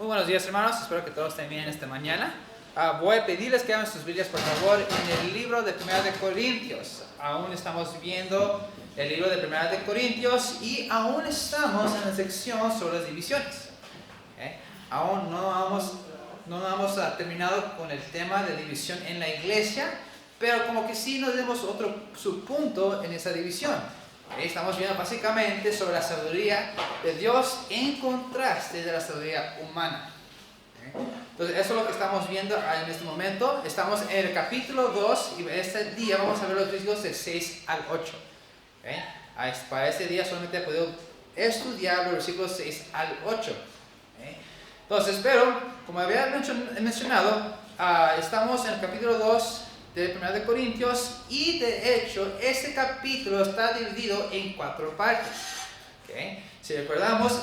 Muy buenos días, hermanos. Espero que todos estén bien esta mañana. Voy a pedirles que abran sus Biblias, por favor, en el libro de Primera de Corintios. Aún estamos viendo el libro de Primera de Corintios y aún estamos en la sección sobre las divisiones. Aún no hemos terminado con el tema de división en la iglesia, pero como que sí nos demos otro subpunto en esa división. Estamos viendo básicamente sobre la sabiduría de Dios en contraste de la sabiduría humana. Entonces eso es lo que estamos viendo en este momento. Estamos en el capítulo 2 y este día vamos a ver los versículos de 6 al 8. Para este día solamente he podido estudiar los versículos 6 al 8. Entonces, pero como había mencionado, estamos en el capítulo 2 de 1 de Corintios, y de hecho este capítulo está dividido en 4 partes. Si recordamos,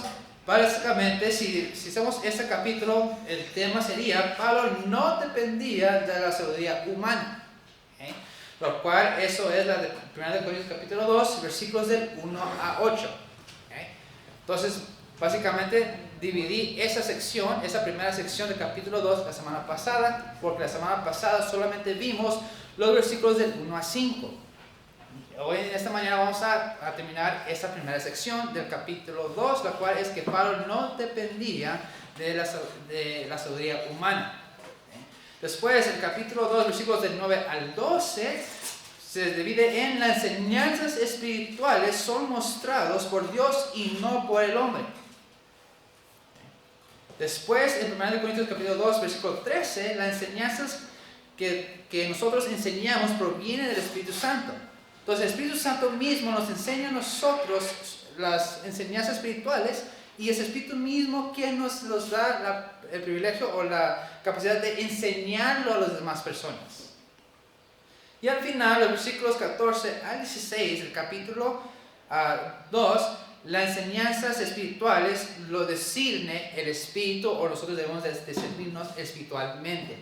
básicamente si hacemos este capítulo, el tema sería: Pablo no dependía de la sabiduría humana, lo cual eso es la de 1 de Corintios capítulo 2, versículos del 1 a 8. Entonces básicamente dividí esa primera sección del capítulo 2 la semana pasada, porque la semana pasada solamente vimos los versículos del 1 a 5. Hoy en esta mañana vamos a terminar esta primera sección del capítulo 2, la cual es que Pablo no dependía de la sabiduría humana. Después, el capítulo 2, versículos del 9 al 12, se divide en: las enseñanzas espirituales son mostrados por Dios y no por el hombre. Después, en 1 Corintios capítulo 2, versículo 13, las enseñanzas que nosotros enseñamos provienen del Espíritu Santo. Entonces el Espíritu Santo mismo nos enseña a nosotros las enseñanzas espirituales, y es el Espíritu mismo quien nos da el privilegio o la capacidad de enseñarlo a las demás personas. Y al final, los versículos 14 al 16 del capítulo 2, las enseñanzas espirituales lo discierne el Espíritu, o nosotros debemos discernirnos espiritualmente.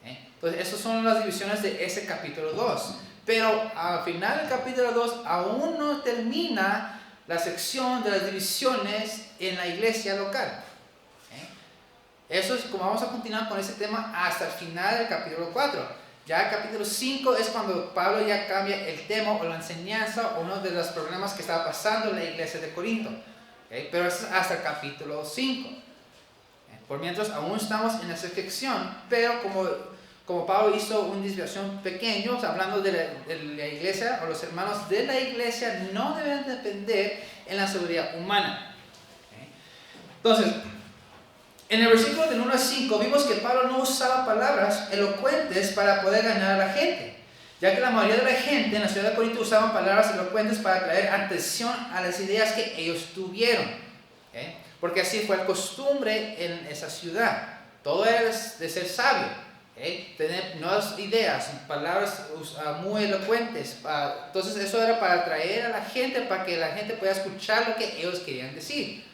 Entonces, esas son las divisiones de ese capítulo 2. Pero al final del capítulo 2 aún no termina la sección de las divisiones en la iglesia local. Eso es como vamos a continuar con ese tema hasta el final del capítulo 4. Ya el capítulo 5 es cuando Pablo ya cambia el tema o la enseñanza o uno de los problemas que estaba pasando en la iglesia de Corinto. Pero eso es hasta el capítulo 5. Por mientras aún estamos en esa sección, pero como Pablo hizo una desviación pequeña, hablando de la iglesia, o los hermanos de la iglesia no deben depender en la sabiduría humana. Entonces, en el versículo del 1 al 5 vimos que Pablo no usaba palabras elocuentes para poder ganar a la gente, ya que la mayoría de la gente en la ciudad de Corinto usaban palabras elocuentes para traer atención a las ideas que ellos tuvieron, porque así fue la costumbre en esa ciudad. Todo era de ser sabio, tener nuevas ideas, palabras muy elocuentes. Entonces eso era para atraer a la gente, para que la gente pueda escuchar lo que ellos querían decir.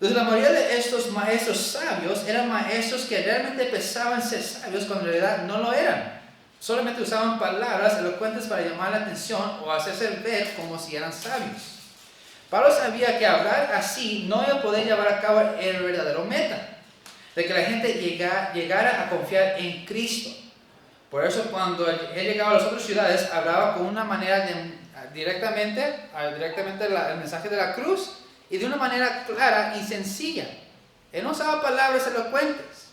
Entonces la mayoría de estos maestros sabios eran maestros que realmente pensaban ser sabios cuando en realidad no lo eran. Solamente usaban palabras elocuentes para llamar la atención o hacerse ver como si eran sabios. Pablo sabía que hablar así no iba a poder llevar a cabo el verdadero meta, de que la gente llegara a confiar en Cristo. Por eso cuando él llegaba a las otras ciudades, hablaba con una manera directamente el mensaje de la cruz, y de una manera clara y sencilla. Él no usaba palabras elocuentes,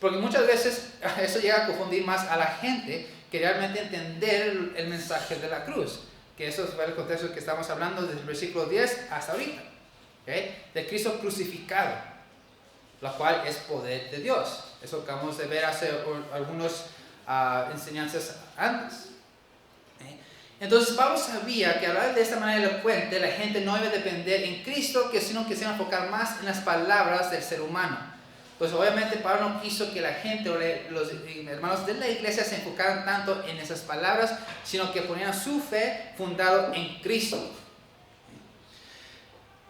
porque muchas veces eso llega a confundir más a la gente que realmente entender el mensaje de la cruz, que eso es el contexto que estamos hablando desde el versículo 10 hasta ahorita, de Cristo crucificado, lo cual es poder de Dios. Eso acabamos de ver hace algunas enseñanzas antes. Entonces Pablo sabía que hablar de esta manera elocuente, la gente no iba a depender en Cristo, sino que se iba a enfocar más en las palabras del ser humano. Pues obviamente Pablo no quiso que la gente o los hermanos de la iglesia se enfocaran tanto en esas palabras, sino que ponían su fe fundado en Cristo.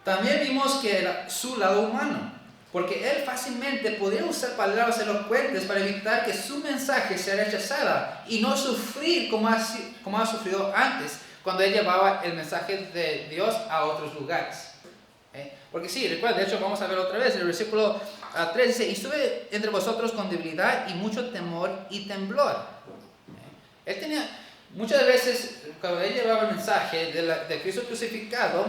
También vimos que era su lado humano, porque él fácilmente podía usar palabras elocuentes para evitar que su mensaje sea rechazado y no sufrir como ha sufrido antes, cuando él llevaba el mensaje de Dios a otros lugares. Porque sí, recuerda, de hecho vamos a ver otra vez, el versículo 3 dice, y estuve entre vosotros con debilidad y mucho temor y temblor. Él tenía, muchas veces, cuando él llevaba el mensaje de Cristo crucificado,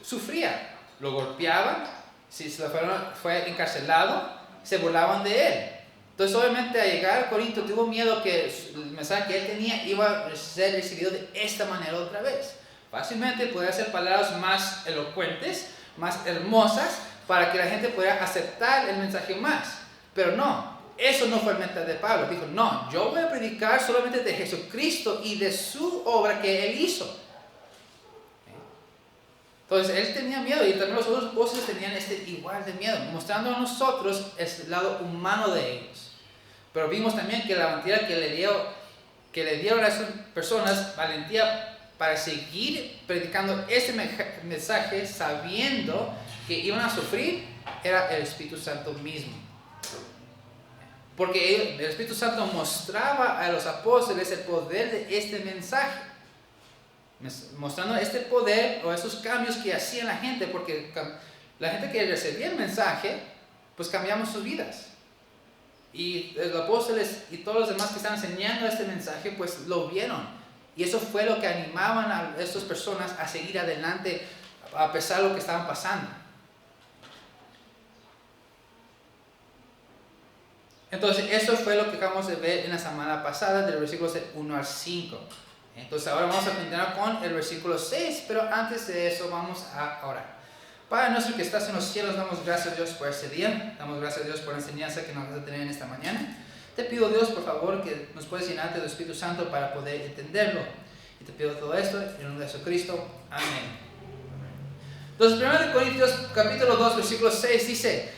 sufría, lo golpeaban, si fue encarcelado, se burlaban de él. Entonces, obviamente, al llegar a Corinto, tuvo miedo que el mensaje que él tenía iba a ser recibido de esta manera otra vez. Fácilmente podía hacer palabras más elocuentes, más hermosas, para que la gente pudiera aceptar el mensaje más. Pero no, eso no fue el mensaje de Pablo. Dijo, no, yo voy a predicar solamente de Jesucristo y de su obra que él hizo. Entonces él tenía miedo y también los otros apóstoles tenían igual de miedo, mostrando a nosotros el lado humano de ellos. Pero vimos también que la valentía que le dieron a esas personas, valentía para seguir predicando este mensaje sabiendo que iban a sufrir, era el Espíritu Santo mismo. Porque el Espíritu Santo mostraba a los apóstoles el poder de este mensaje, mostrando este poder o esos cambios que hacía la gente, porque la gente que recibía el mensaje, pues cambiamos sus vidas. Y los apóstoles y todos los demás que estaban enseñando este mensaje, pues lo vieron. Y eso fue lo que animaban a estas personas a seguir adelante a pesar de lo que estaban pasando. Entonces, eso fue lo que acabamos de ver en la semana pasada, del versículo 1 al 5. Entonces, ahora vamos a continuar con el versículo 6, pero antes de eso vamos a orar. Padre nuestro que estás en los cielos, damos gracias a Dios por este día, damos gracias a Dios por la enseñanza que nos vas a tener en esta mañana. Te pido, Dios, por favor, que nos puedas llenar de Espíritu Santo para poder entenderlo. Y te pido todo esto en el nombre de Jesucristo. Amén. Entonces, 1 Corintios capítulo 2, versículo 6 dice,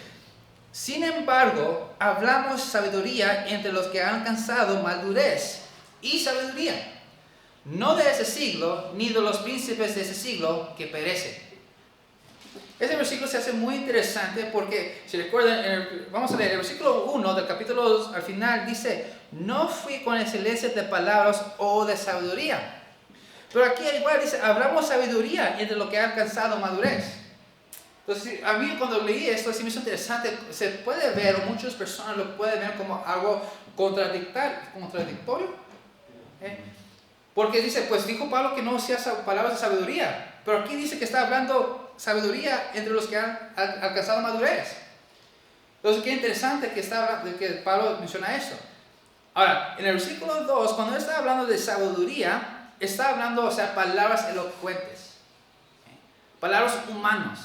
sin embargo, hablamos sabiduría entre los que han alcanzado madurez y sabiduría, no de ese siglo, ni de los príncipes de ese siglo que perecen. Este versículo se hace muy interesante porque, si recuerdan, vamos a leer el versículo 1 del capítulo 2, al final dice, no fui con excelencia de palabras o de sabiduría. Pero aquí igual dice, hablamos sabiduría entre lo que ha alcanzado madurez. Entonces, a mí cuando leí esto, sí me hizo interesante, se puede ver, o muchas personas lo pueden ver como algo contradictorio. Porque dice, pues dijo Pablo que no sea palabras de sabiduría, pero aquí dice que está hablando sabiduría entre los que han alcanzado madurez. Entonces, qué interesante que Pablo menciona esto. Ahora, en el versículo 2, cuando él está hablando de sabiduría, está hablando, o sea, palabras elocuentes, palabras humanos.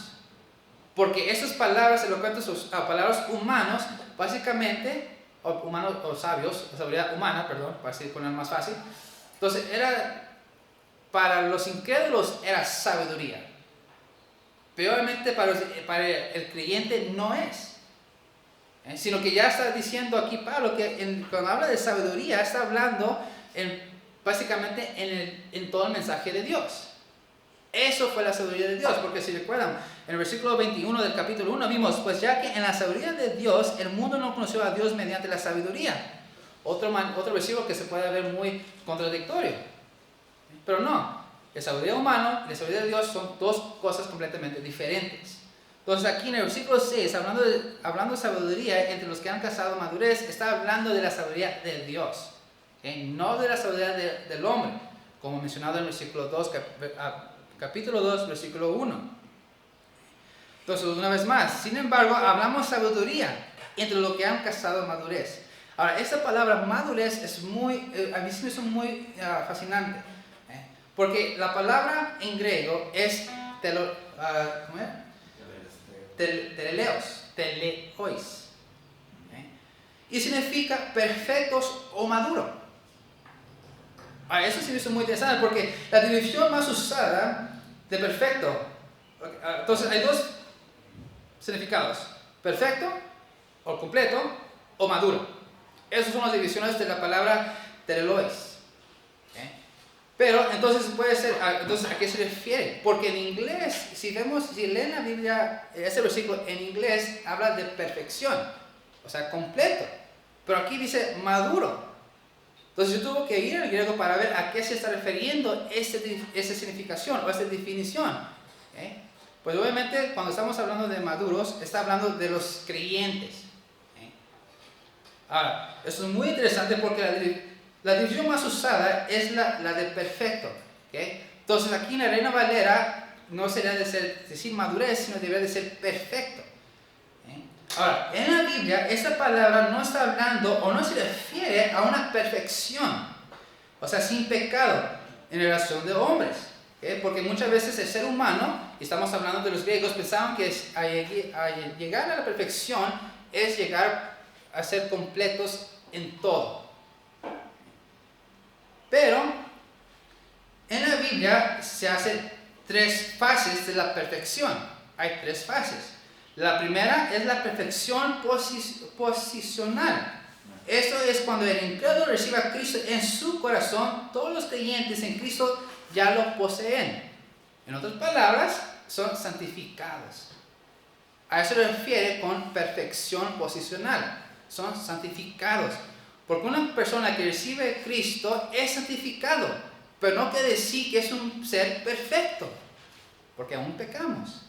Porque esas palabras elocuentes, palabras humanos, básicamente, humanos o sabios, sabiduría humana, perdón, para así poner más fácil. Entonces, para los incrédulos era sabiduría. Pero obviamente para el creyente no es. Sino que ya está diciendo aquí Pablo que cuando habla de sabiduría está hablando básicamente en todo el mensaje de Dios. Eso fue la sabiduría de Dios, porque si recuerdan, en el versículo 21 del capítulo 1 vimos, pues ya que en la sabiduría de Dios el mundo no conoció a Dios mediante la sabiduría. Otro versículo que se puede ver muy contradictorio. Pero no, la sabiduría humana y la sabiduría de Dios son dos cosas completamente diferentes. Entonces aquí en el versículo 6, hablando de sabiduría entre los que han alcanzado madurez, está hablando de la sabiduría de Dios, no de la sabiduría del hombre, como mencionado en el versículo 2, capítulo 2, versículo 1. Entonces, una vez más, sin embargo, hablamos sabiduría entre los que han alcanzado madurez. Ahora, esta palabra madurez es a mí sí me es muy fascinante, porque la palabra en griego es teleois, y significa perfectos o maduros. Eso sí me hizo muy interesante porque la definición más usada de perfecto, entonces hay dos significados, perfecto o completo o maduro. Esas son las divisiones de la palabra teleois. Pero entonces puede ser, entonces ¿a qué se refiere? Porque en inglés, si leen la Biblia, ese versículo en inglés habla de perfección, o sea, completo. Pero aquí dice maduro. Entonces yo tuve que ir al griego para ver a qué se está refiriendo esa significación o esa definición. Pues obviamente cuando estamos hablando de maduros, está hablando de los creyentes. Ahora, eso es muy interesante porque la división más usada es la de perfecto. Entonces aquí en la Reina Valera no sería decir madurez, sino debería de ser perfecto. Ahora, en la Biblia esta palabra no está hablando o no se refiere a una perfección, o sea, sin pecado en relación de hombres. Porque muchas veces el ser humano, y estamos hablando de los griegos, pensaban que a llegar a la perfección es llegar a ser completos en todo. Pero en la Biblia se hacen 3 fases de la perfección. Hay 3 fases. La primera es la perfección posicional. Esto es cuando el incrédulo recibe a Cristo en su corazón. Todos los creyentes en Cristo ya lo poseen. En otras palabras, son santificados. A eso se refiere con perfección posicional. Son santificados. Porque una persona que recibe a Cristo es santificado. Pero no quiere decir que es un ser perfecto. Porque aún pecamos.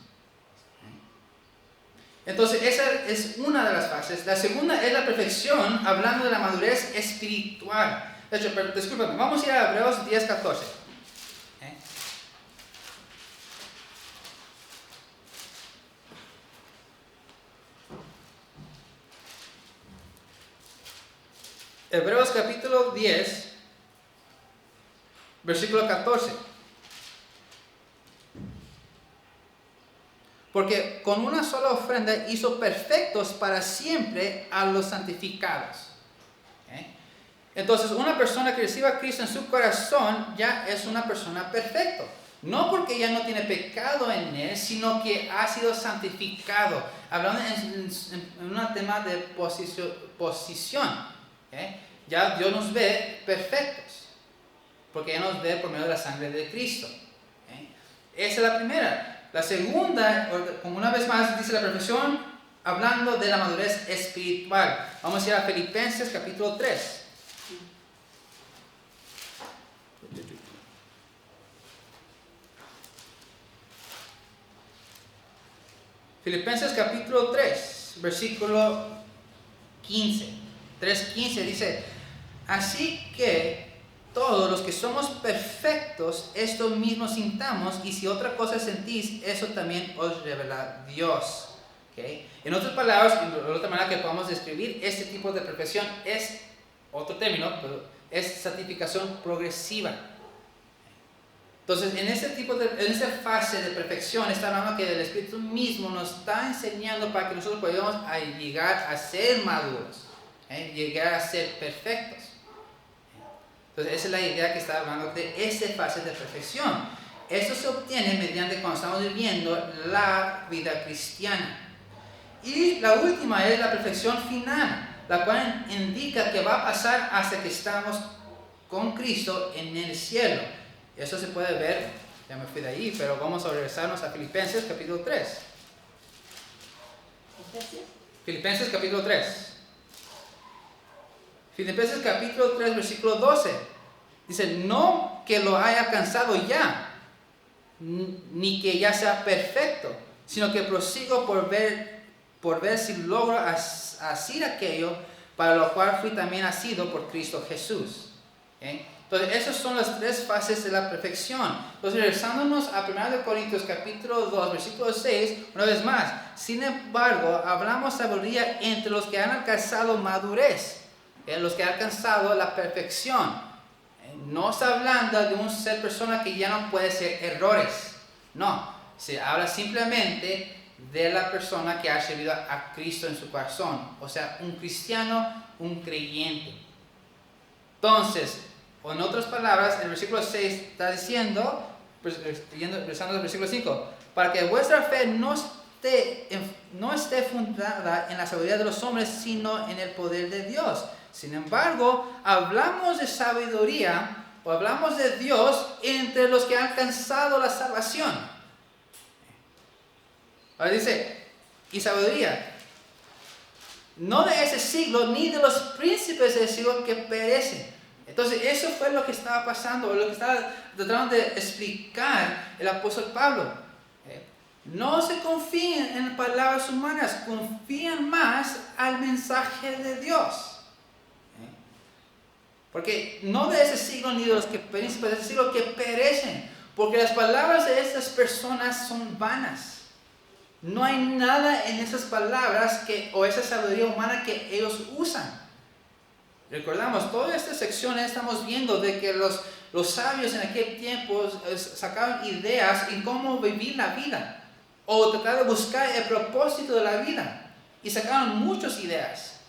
Entonces, esa es una de las fases. La segunda es la perfección, hablando de la madurez espiritual. De hecho, discúlpame, vamos a ir a Hebreos 10:14. Hebreos capítulo 10, versículo 14. Porque con una sola ofrenda hizo perfectos para siempre a los santificados. Entonces, una persona que reciba a Cristo en su corazón ya es una persona perfecta. No porque ya no tiene pecado en él, sino que ha sido santificado. Hablando en un tema de posición. Ya Dios nos ve perfectos. Porque ya nos ve por medio de la sangre de Cristo. Esa es la primera. La segunda, como una vez más dice la perfección, hablando de la madurez espiritual. Vamos a ir a Filipenses capítulo 3. Filipenses capítulo 3, versículo 15. 3:15 dice, así que todos los que somos perfectos, esto mismo sintamos, y si otra cosa sentís, eso también os revela Dios. En otras palabras, de otra manera que podamos describir este tipo de perfección es, otro término, pero es santificación progresiva. Entonces, en esa fase de perfección, está hablando que el Espíritu mismo nos está enseñando para que nosotros podamos llegar a ser maduros, llegar a ser perfectos. Entonces, esa es la idea que está hablando de esa fase de perfección. Esto se obtiene mediante cuando estamos viviendo la vida cristiana. Y la última es la perfección final, la cual indica que va a pasar hasta que estamos con Cristo en el cielo. Eso se puede ver, ya me fui de ahí, pero vamos a regresarnos a Filipenses capítulo 3. Filipenses capítulo 3. Filipenses capítulo 3, versículo 12. Dice, no que lo haya alcanzado ya, ni que ya sea perfecto, sino que prosigo por ver si logro asir aquello para lo cual fui también asido por Cristo Jesús. Entonces, esas son las 3 fases de la perfección. Entonces, regresándonos a 1 Corintios capítulo 2, versículo 6, una vez más. Sin embargo, hablamos sabiduría entre los que han alcanzado madurez, los que han alcanzado la perfección. No está hablando de un ser persona que ya no puede hacer errores. No, se habla simplemente de la persona que ha recibido a Cristo en su corazón. O sea, un cristiano, un creyente. Entonces, o en otras palabras, el versículo 6 está diciendo, empezando el versículo 5, para que vuestra fe no esté fundada en la sabiduría de los hombres, sino en el poder de Dios. Sin embargo, hablamos de sabiduría, o hablamos de Dios entre los que han alcanzado la salvación. Ahora dice, y sabiduría, no de ese siglo, ni de los príncipes del siglo que perecen. Entonces, eso fue lo que estaba pasando, lo que estaba tratando de explicar el apóstol Pablo. No se confíen en palabras humanas, confíen más al mensaje de Dios. Porque no de ese siglo ni de los que príncipes de ese siglo que perecen, porque las palabras de estas personas son vanas. No hay nada en esas palabras o esa sabiduría humana que ellos usan. Recordamos, toda esta sección estamos viendo de que los sabios en aquel tiempo sacaban ideas en cómo vivir la vida o tratar de buscar el propósito de la vida y sacaban muchas ideas.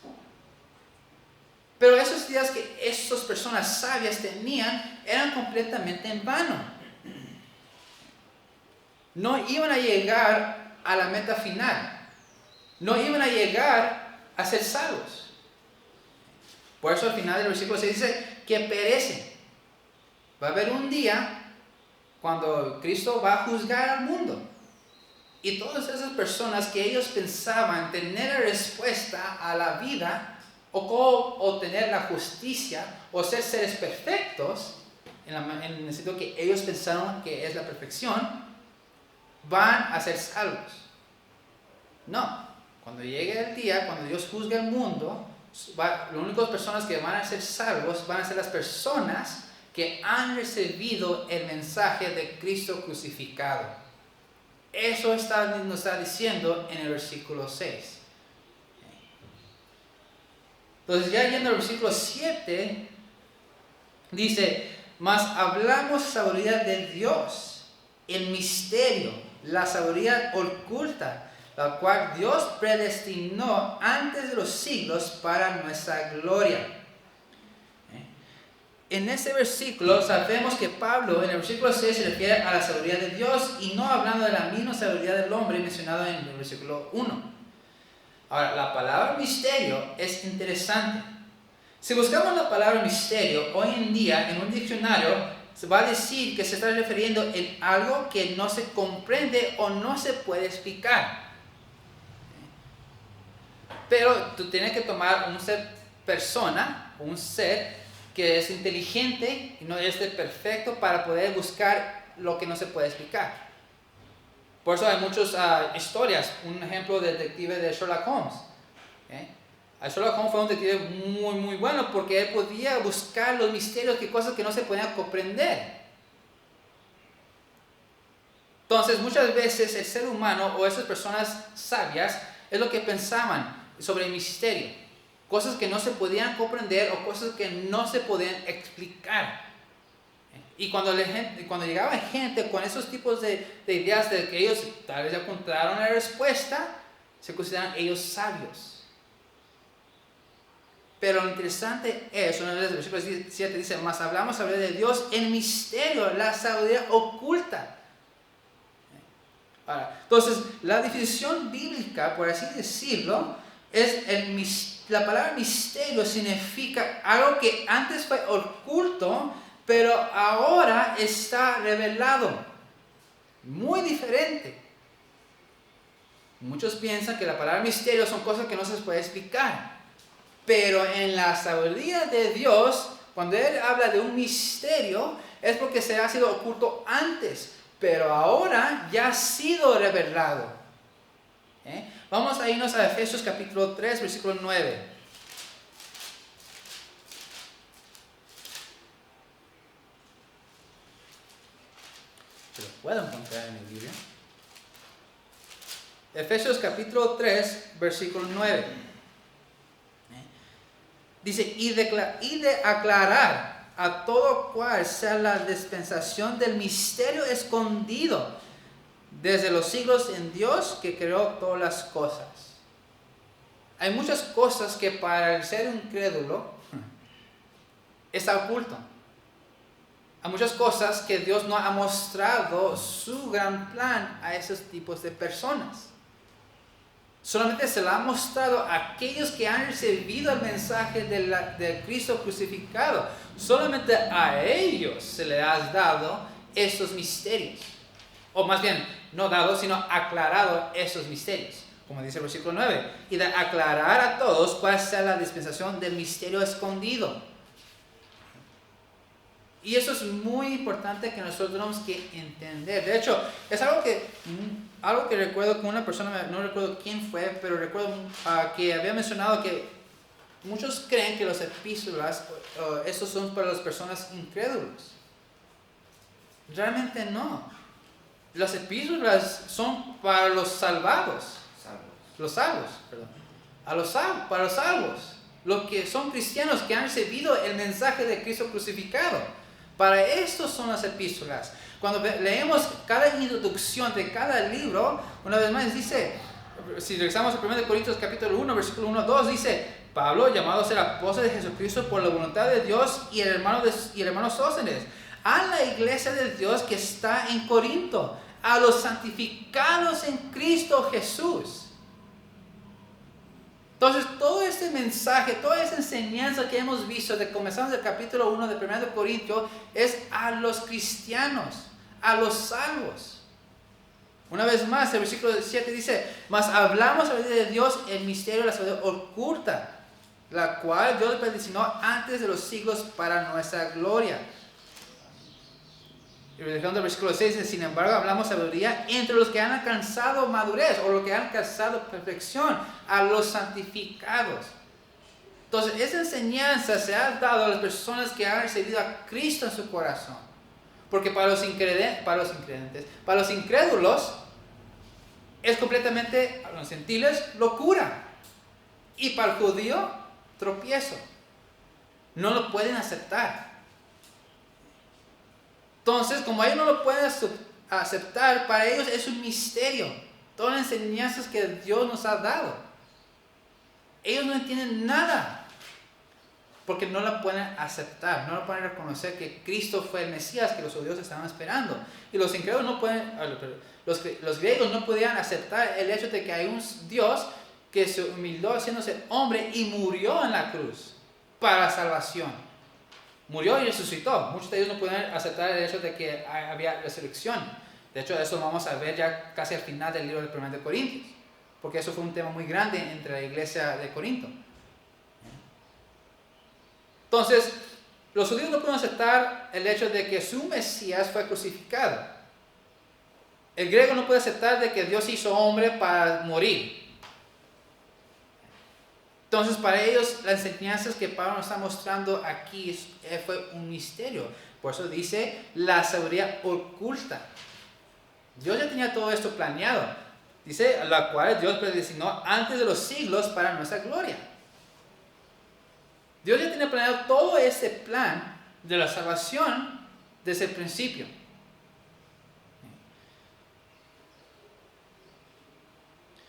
Pero esas ideas que esas personas sabias tenían eran completamente en vano. No iban a llegar a la meta final. No iban a llegar a ser salvos. Por eso al final del versículo se dice que perecen. Va a haber un día cuando Cristo va a juzgar al mundo. Y todas esas personas que ellos pensaban tener la respuesta a la vida, o cómo obtener la justicia, o ser seres perfectos, en el sentido que ellos pensaron que es la perfección, van a ser salvos. No, cuando llegue el día, cuando Dios juzgue el mundo, las únicas personas que van a ser salvos van a ser las personas que han recibido el mensaje de Cristo crucificado. Eso nos está diciendo en el versículo 6. Entonces, ya yendo al versículo 7, dice: mas hablamos sabiduría de Dios, el misterio, la sabiduría oculta, la cual Dios predestinó antes de los siglos para nuestra gloria. En este versículo sabemos que Pablo en el versículo 6 se refiere a la sabiduría de Dios y no hablando de la misma sabiduría del hombre mencionado en el versículo 1. Ahora, la palabra misterio es interesante. Si buscamos la palabra misterio hoy en día en un diccionario, se va a decir que se está refiriendo en algo que no se comprende o no se puede explicar. Pero tú tienes que tomar un ser persona, un ser que es inteligente y no es perfecto para poder buscar lo que no se puede explicar. Por eso hay muchas historias. Un ejemplo del detective de Sherlock Holmes. Sherlock Holmes fue un detective muy, muy bueno porque él podía buscar los misterios, cosas que no se podían comprender. Entonces, muchas veces el ser humano o esas personas sabias es lo que pensaban sobre el misterio. Cosas que no se podían comprender o cosas que no se podían explicar. Y cuando llegaba gente con esos tipos de ideas de que ellos tal vez ya encontraron la respuesta, se consideran ellos sabios. Pero lo interesante es, una vez el versículo 7 dice: mas hablamos sobre de Dios el misterio, la sabiduría oculta. Ahora, entonces, la definición bíblica, por así decirlo, es la palabra misterio significa algo que antes fue oculto, pero ahora está revelado. Muy diferente. Muchos piensan que la palabra misterio son cosas que no se puede explicar. Pero en la sabiduría de Dios, cuando Él habla de un misterio, es porque se ha sido oculto antes, pero ahora ya ha sido revelado. Vamos a irnos a Efesios capítulo 3, versículo 9. Se lo puedo encontrar en mi Biblia. Efesios capítulo 3, versículo 9. Dice: y de aclarar a todo cual sea la dispensación del misterio escondido desde los siglos en Dios que creó todas las cosas. Hay muchas cosas que para el ser incrédulo está oculto. Hay muchas cosas que Dios no ha mostrado su gran plan a esos tipos de personas. Solamente se lo ha mostrado a aquellos que han recibido el mensaje de Cristo crucificado. Solamente a ellos se les ha dado esos misterios. O más bien, no dado, sino aclarado esos misterios. Como dice el versículo 9. Y de aclarar a todos cuál sea la dispensación del misterio escondido. Y eso es muy importante que nosotros tenemos que entender. De hecho, es algo que recuerdo con una persona, no recuerdo quién fue, pero recuerdo que había mencionado que muchos creen que las epístolas, estos son para las personas incrédulas. Realmente no. Las epístolas son para los salvados. Los salvos, perdón. Para los salvos. Los que son cristianos que han recibido el mensaje de Cristo crucificado. Para estos son las epístolas. Cuando leemos cada introducción de cada libro, una vez más dice, si regresamos a 1 Corintios capítulo 1, versículo 1-2, dice, Pablo, llamado a ser apóstol de Jesucristo por la voluntad de Dios y el hermano Sóstenes, a la iglesia de Dios que está en Corinto, a los santificados en Cristo Jesús. Entonces, todo este mensaje, toda esa enseñanza que hemos visto, de comenzando del capítulo 1 de 1 Corintios, es a los cristianos, a los salvos. Una vez más, el versículo 7 dice, mas hablamos a la de Dios el misterio de la sabiduría oculta, la cual Dios predestinó antes de los siglos para nuestra gloria. Y dejando el versículo 6 dice, sin embargo, hablamos sabiduría entre los que han alcanzado madurez o los que han alcanzado perfección, a los santificados. Entonces, esa enseñanza se ha dado a las personas que han recibido a Cristo en su corazón. Porque para los incrédulos, es completamente, a los gentiles, locura. Y para el judío, tropiezo. No lo pueden aceptar. Entonces, como ellos no lo pueden aceptar, para ellos es un misterio. Todas las enseñanzas que Dios nos ha dado. Ellos no entienden nada. Porque no la pueden aceptar. No la pueden reconocer que Cristo fue el Mesías que los judíos estaban esperando. Y los incrédulos no pueden, los griegos no podían aceptar el hecho de que hay un Dios que se humilló haciéndose hombre y murió en la cruz para salvación. Murió y resucitó. Muchos de ellos no pueden aceptar el hecho de que había resurrección. De hecho, eso lo vamos a ver ya casi al final del libro de 1 Corintios. Porque eso fue un tema muy grande entre la iglesia de Corinto. Entonces, los judíos no pueden aceptar el hecho de que su Mesías fue crucificado. El griego no puede aceptar de que Dios hizo hombre para morir. Entonces, para ellos, las enseñanzas que Pablo nos está mostrando aquí fue un misterio. Por eso dice la sabiduría oculta. Dios ya tenía todo esto planeado. Dice, la cual Dios predestinó antes de los siglos para nuestra gloria. Dios ya tenía planeado todo ese plan de la salvación desde el principio.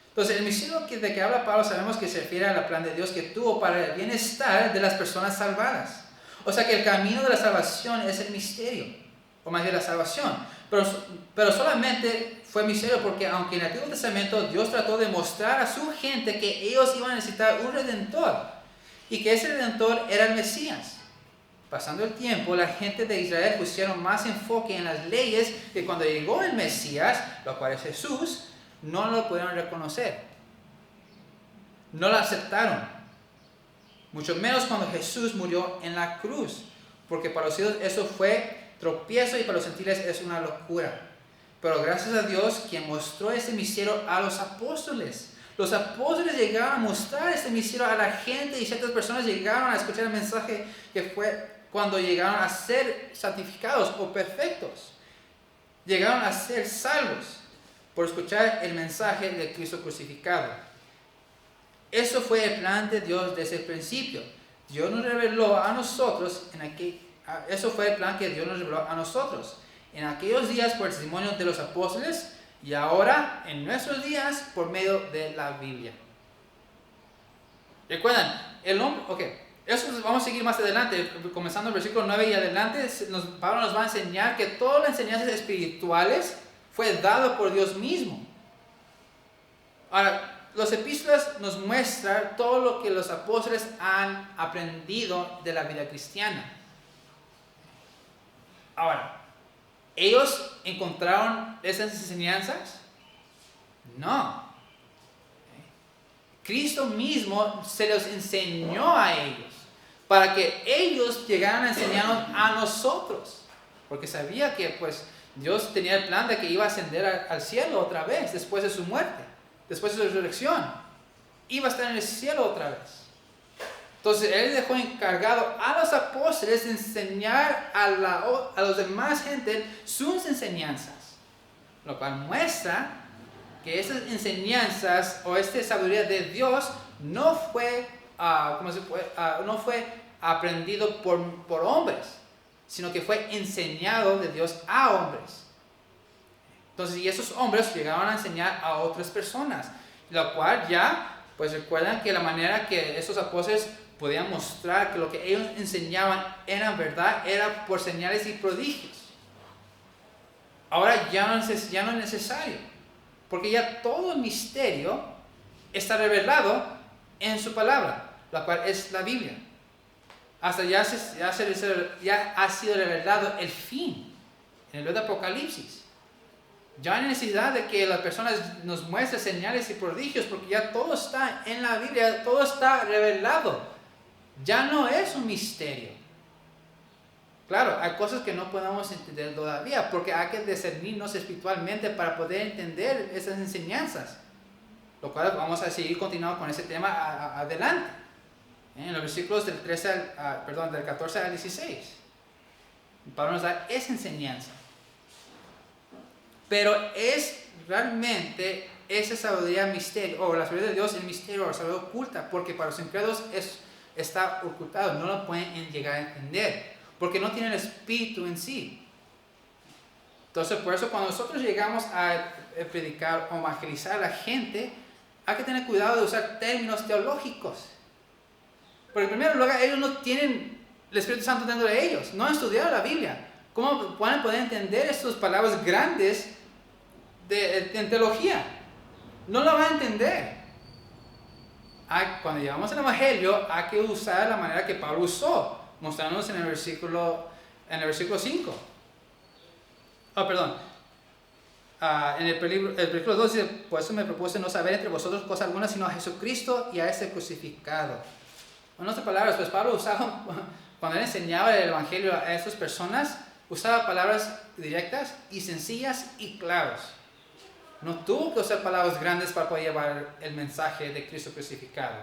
Entonces, el misterio de que habla Pablo sabemos que se refiere al plan de Dios que tuvo para el bienestar de las personas salvadas. O sea que el camino de la salvación es el misterio, o más bien la salvación. Pero solamente fue misterio porque aunque en el Antiguo Testamento Dios trató de mostrar a su gente que ellos iban a necesitar un redentor y que ese redentor era el Mesías. Pasando el tiempo, la gente de Israel pusieron más enfoque en las leyes que cuando llegó el Mesías, lo cual es Jesús, no lo pudieron reconocer. No lo aceptaron. Mucho menos cuando Jesús murió en la cruz. Porque para los judíos eso fue tropiezo y para los gentiles es una locura. Pero gracias a Dios quien mostró ese misterio a los apóstoles. Los apóstoles llegaron a mostrar este misterio a la gente y ciertas personas llegaron a escuchar el mensaje que fue cuando llegaron a ser santificados o perfectos. Llegaron a ser salvos por escuchar el mensaje de Cristo crucificado. Eso fue el plan de Dios desde el principio. Dios nos reveló a nosotros, eso fue el plan que Dios nos reveló a nosotros. En aquellos días por el testimonio de los apóstoles y ahora en nuestros días por medio de la Biblia. ¿Recuerdan? Eso vamos a seguir más adelante, comenzando el versículo 9 y adelante. Pablo nos va a enseñar que todas las enseñanzas espirituales fue dado por Dios mismo. Ahora, los epístolas nos muestran todo lo que los apóstoles han aprendido de la vida cristiana. Ahora, ¿ellos encontraron esas enseñanzas? No. Cristo mismo se los enseñó a ellos para que ellos llegaran a enseñarnos a nosotros. Porque sabía que pues Dios tenía el plan de que iba a ascender al cielo otra vez después de su muerte, después de su resurrección. Iba a estar en el cielo otra vez. Entonces Él dejó encargado a los apóstoles de enseñar a los demás gente sus enseñanzas. Lo cual muestra que esas enseñanzas o esta sabiduría de Dios no fue, no fue aprendido por hombres, sino que fue enseñado de Dios a hombres. Entonces, y esos hombres llegaron a enseñar a otras personas, lo cual ya, pues recuerdan que la manera que esos apóstoles podían mostrar que lo que ellos enseñaban era verdad, era por señales y prodigios. Ahora ya no es necesario, porque ya todo el misterio está revelado en su palabra, la cual es la Biblia. Hasta ya ha sido revelado el fin, en el libro de Apocalipsis. Ya hay necesidad de que las personas nos muestren señales y prodigios, porque ya todo está en la Biblia, todo está revelado. Ya no es un misterio. Claro, hay cosas que no podemos entender todavía, porque hay que discernirnos espiritualmente para poder entender esas enseñanzas. Lo cual vamos a seguir continuando con ese tema adelante. En los versículos del 14 al 16. Pablo nos da esa enseñanza. Pero es realmente esa sabiduría misterio, o la sabiduría de Dios, el misterio o la sabiduría oculta, porque para los incrédulos está ocultado, no lo pueden llegar a entender, porque no tienen el espíritu en sí. Entonces, por eso cuando nosotros llegamos a predicar o evangelizar a la gente, hay que tener cuidado de usar términos teológicos. Porque en primer lugar, ellos no tienen el Espíritu Santo dentro de ellos, no han estudiado la Biblia. ¿Cómo pueden poder entender estas palabras grandes en teología? No lo van a entender. Cuando llevamos el Evangelio, hay que usar la manera que Pablo usó, mostrándonos en el versículo 5. En el versículo 2 dice: por eso me propuse no saber entre vosotros cosa alguna, sino a Jesucristo y a ese crucificado. En otras palabras, pues Pablo usaba, cuando él enseñaba el Evangelio a estas personas, usaba palabras directas y sencillas y claras. No tuvo que usar palabras grandes para poder llevar el mensaje de Cristo crucificado.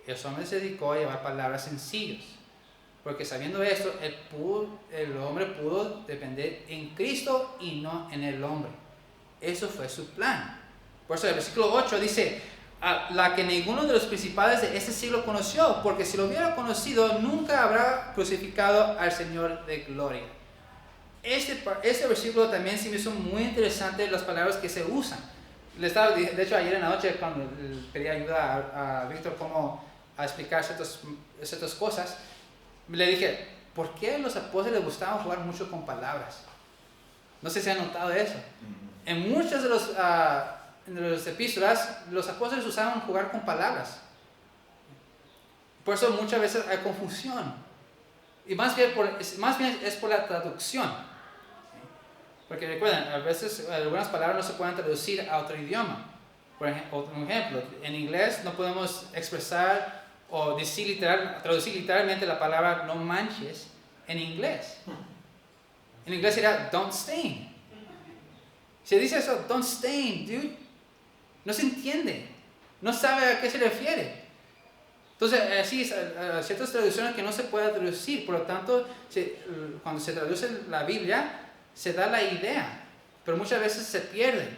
El hombre se dedicó a llevar palabras sencillas, porque sabiendo esto, el hombre pudo depender en Cristo y no en el hombre. Eso fue su plan. Por eso el versículo 8 dice: la que ninguno de los principales de este siglo conoció, porque si lo hubiera conocido, nunca habrá crucificado al Señor de gloria. Este versículo también se me hizo muy interesante las palabras que se usan. De hecho, ayer en la noche, cuando pedí ayuda a Víctor cómo a explicar ciertas cosas, le dije: ¿por qué a los apóstoles les gustaba jugar mucho con palabras? No sé si han notado eso. En muchas de las epístolas, los apóstoles usaban jugar con palabras. Por eso muchas veces hay confusión. Y más bien es por la traducción. Porque recuerden, a veces algunas palabras no se pueden traducir a otro idioma. Por ejemplo, en inglés no podemos expresar o traducir literalmente la palabra no manches en inglés. En inglés sería don't stain. Si dice eso, don't stain, dude, no se entiende. No sabe a qué se refiere. Entonces, así ciertas traducciones que no se pueden traducir. Por lo tanto, cuando se traduce la Biblia, se da la idea, pero muchas veces se pierde.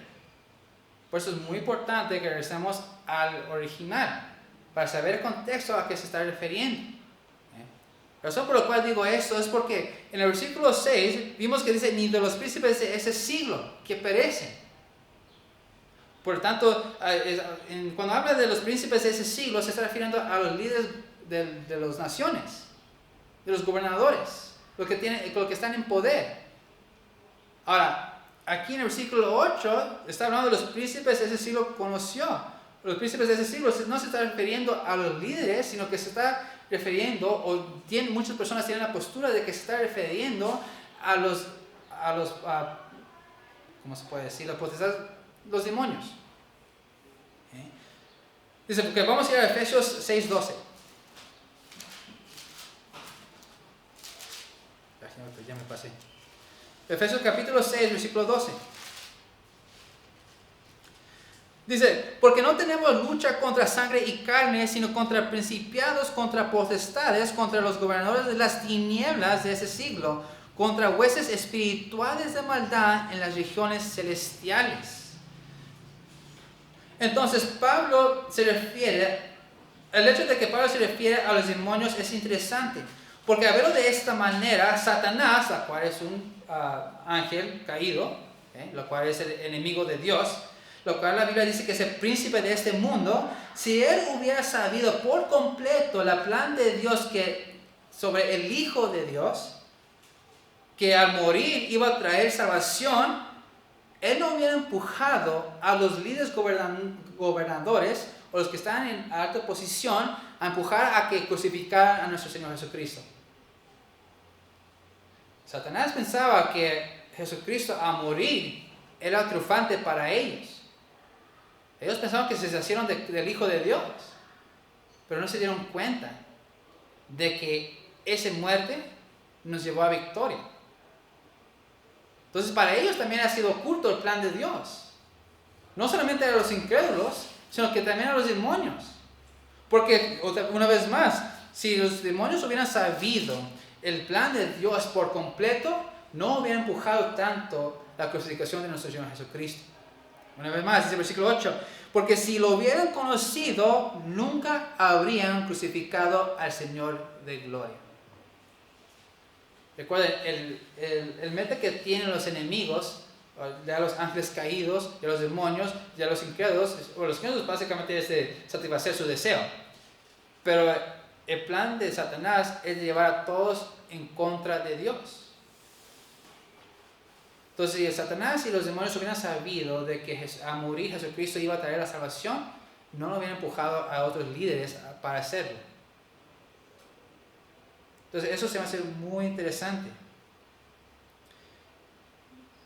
Por eso es muy importante que regresemos al original, para saber el contexto a qué se está refiriendo. La razón por la cual digo esto es porque en el versículo 6 vimos que dice: ni de los príncipes de ese siglo que perecen. Por tanto, cuando habla de los príncipes de ese siglo, se está refiriendo a los líderes de las naciones, de los gobernadores, los que están en poder. Ahora, aquí en el versículo 8 está hablando de los príncipes de ese siglo conoció. Los príncipes de ese siglo no se está refiriendo a los líderes, sino que se está refiriendo, muchas personas tienen la postura de que se está refiriendo a los ¿cómo se puede decir? Los demonios. Dice, porque vamos a ir a Efesios 6:12. ya me pasé. Efesios capítulo 6, versículo 12. Dice, porque no tenemos lucha contra sangre y carne, sino contra principados, contra potestades, contra los gobernadores de las tinieblas de ese siglo, contra huestes espirituales de maldad en las regiones celestiales. Entonces, el hecho de que Pablo se refiere a los demonios es interesante, porque a verlo de esta manera, Satanás, la cual es un ángel caído, lo cual es el enemigo de Dios, lo cual la Biblia dice que es el príncipe de este mundo, si él hubiera sabido por completo el plan de Dios sobre el Hijo de Dios, que al morir iba a traer salvación, él no hubiera empujado a los líderes gobernadores o los que están en alta posición a empujar a que crucificaran a nuestro Señor Jesucristo. Satanás pensaba que Jesucristo a morir era triunfante para ellos. Ellos pensaban que se deshicieron del Hijo de Dios, pero no se dieron cuenta de que esa muerte nos llevó a victoria. Entonces para ellos también ha sido oculto el plan de Dios. No solamente a los incrédulos, sino que también a los demonios. Porque, una vez más, si los demonios hubieran sabido el plan de Dios por completo, no hubieran empujado tanto la crucifixión de nuestro Señor Jesucristo. Una vez más, dice el versículo 8, porque si lo hubieran conocido, nunca habrían crucificado al Señor de gloria. Recuerden, el meta que tienen los enemigos, ya los ángeles caídos, ya los demonios, ya los incrédulos, o los incrédulos básicamente es de satisfacer su deseo. Pero el plan de Satanás es de llevar a todos en contra de Dios. Entonces, si Satanás y los demonios hubieran sabido de que a morir Jesucristo iba a traer la salvación, no lo hubieran empujado a otros líderes para hacerlo. Entonces, eso se va a hacer muy interesante.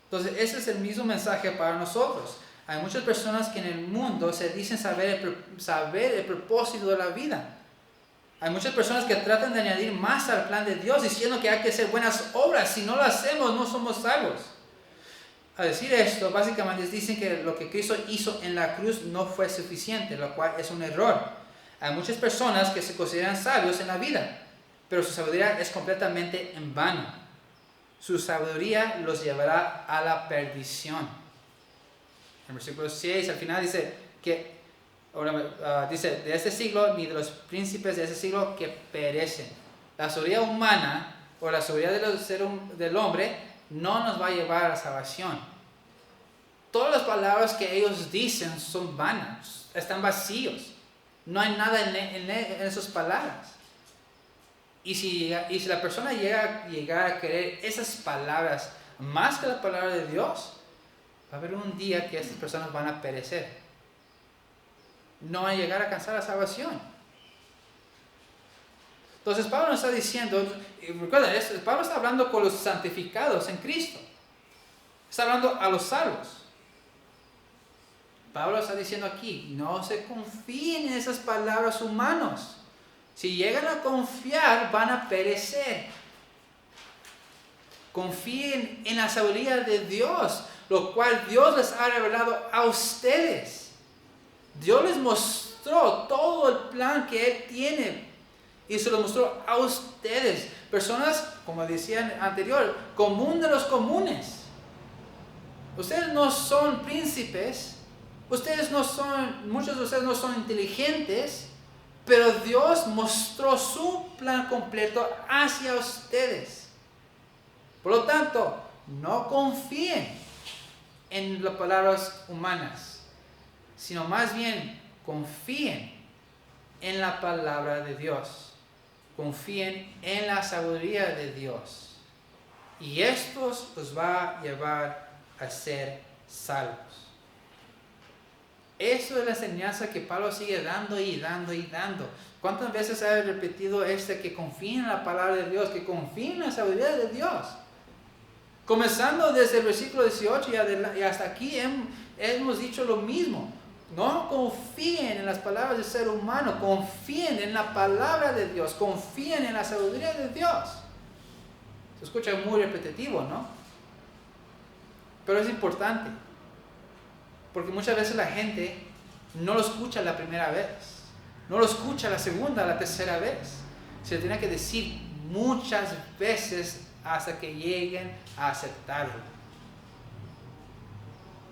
Entonces, ese es el mismo mensaje para nosotros. Hay muchas personas que en el mundo se dicen saber el propósito de la vida. Hay muchas personas que tratan de añadir más al plan de Dios, diciendo que hay que hacer buenas obras. Si no lo hacemos, no somos salvos. Al decir esto, básicamente dicen que lo que Cristo hizo en la cruz no fue suficiente, lo cual es un error. Hay muchas personas que se consideran sabios en la vida, pero su sabiduría es completamente en vano. Su sabiduría los llevará a la perdición. En el versículo 6 al final dice que dice, de este siglo ni de los príncipes de este siglo que perecen. La sabiduría humana o la sabiduría del hombre no nos va a llevar a la salvación. Todas las palabras que ellos dicen son vanas, están vacíos. No hay nada en esas palabras. Y si la persona llega a querer esas palabras más que la palabra de Dios, va a haber un día que estas personas van a perecer. No van a llegar a alcanzar la salvación. Entonces Pablo nos está diciendo, recuerden, Pablo está hablando con los santificados en Cristo. Está hablando a los salvos. Pablo está diciendo aquí, no se confíen en esas palabras humanas. Si llegan a confiar, van a perecer. Confíen en la sabiduría de Dios, lo cual Dios les ha revelado a ustedes. Dios les mostró todo el plan que Él tiene y se lo mostró a ustedes. Personas, como decían anterior, común de los comunes. Ustedes no son príncipes, muchos de ustedes no son inteligentes, pero Dios mostró su plan completo hacia ustedes. Por lo tanto, no confíen en las palabras humanas, sino más bien confíen en la palabra de Dios. Confíen en la sabiduría de Dios. Y esto los va a llevar a ser salvos. Eso es la enseñanza que Pablo sigue dando y dando y dando. ¿Cuántas veces ha repetido que confíen en la palabra de Dios, que confíen en la sabiduría de Dios? Comenzando desde el versículo 18 y hasta aquí hemos dicho lo mismo. No confíen en las palabras del ser humano, confíen en la palabra de Dios, confíen en la sabiduría de Dios. Se escucha muy repetitivo, ¿no? Pero es importante, porque muchas veces la gente no lo escucha la primera vez, no lo escucha la segunda, la tercera vez. Se le tiene que decir muchas veces hasta que lleguen a aceptarlo.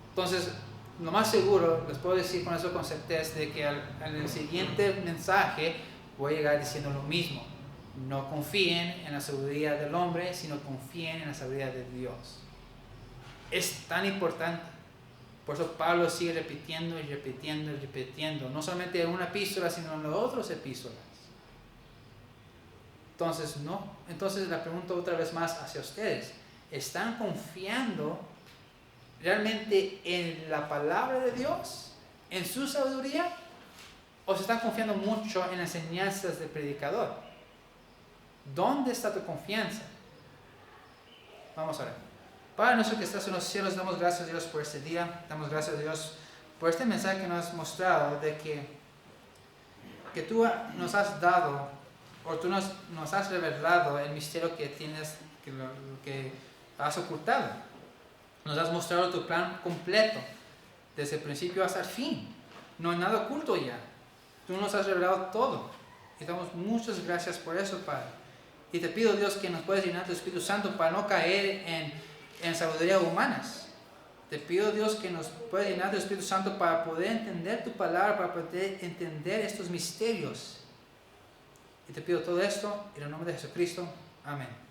Entonces, lo más seguro, les puedo decir con eso con certeza, de que en el siguiente mensaje voy a llegar diciendo lo mismo. No confíen en la sabiduría del hombre, sino confíen en la sabiduría de Dios. Es tan importante. Por eso Pablo sigue repitiendo y repitiendo y repitiendo. No solamente en una epístola, sino en las otras epístolas. Entonces la pregunto otra vez más hacia ustedes. ¿Están confiando realmente en la palabra de Dios? ¿En su sabiduría? ¿O se están confiando mucho en las enseñanzas del predicador? ¿Dónde está tu confianza? Vamos a ver. Padre nuestro que estás en los cielos, damos gracias a Dios por este día. Damos gracias a Dios por este mensaje que nos has mostrado de que tú nos has dado, o tú nos has revelado el misterio que tienes, que has ocultado. Nos has mostrado tu plan completo, desde el principio hasta el fin. No hay nada oculto ya. Tú nos has revelado todo. Y damos muchas gracias por eso, Padre. Y te pido, Dios, que nos puedas llenar de tu Espíritu Santo para no caer en sabiduría humanas. Te pido, Dios, que nos puedas llenar de tu Espíritu Santo para poder entender tu palabra, para poder entender estos misterios. Y te pido todo esto en el nombre de Jesucristo. Amén.